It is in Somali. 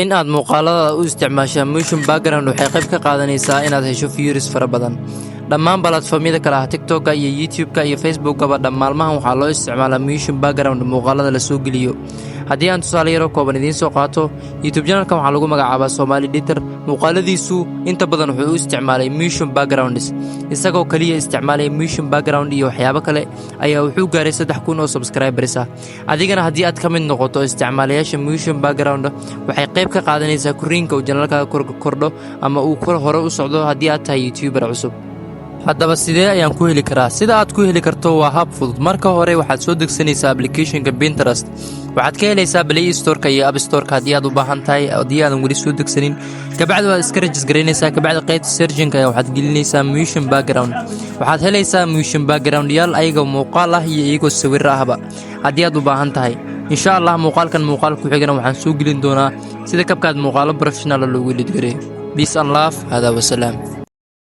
in aad muuqaalada u isticmaashaa motion background waxay qayb ka qaadanaysaa inaad hesho views fara badan. dhammaan platformyada kale ah TikTok iyo YouTube iyo Facebook gaba dhamaalmahan waxaa loo isticmaalaa motion background muuqaalada la soo geliyo. haddii aan tusaale yaro kooban idiin soo qaato, YouTube channelka waxaa lagu magacaabaa Somali Editor. muuqaaladiisu inta badan wuxuu u isticmaalay motion backgrounds, isagoo kaliya isticmaalay motion background iyo waxyaabo kale ayaa wuxuu gaaray 3,000 oo subscribers ah. adigana haddii aad ka mid noqoto isticmaalayaasha motion background, waxay qayb ka qaadanaysaa koriinka uu channelkaaga kordho ama uu hore u socdo haddii aad tahay YouTuber cusub. haddaba sidee ayaan ku heli karaa? sida aad ku heli karto waa hab fudud. marka hore waxaad soo degsanaysaa applicationka Pinterest. waxaad ka helaysaa Play Store-ka iyo App Store-ka haddii aad u baahan tahay, haddii aadan weli soo degsanin. kabacdi waad iska register garaynaysaa. kabacdi qaybta searching-ka waxaad gelinaysaa motion background. waxaad helaysaa motion background yaal ayagoo muuqaal ah iyo iyagoo sawir ahba haddii aad u baahan tahay. insha Allah muuqaalkan muuqaal ku xigana waxaan soo gelin doonaa sida kabkaad muuqaalo professional loogu edit gareeyo. Peace and love. hada wasalaam.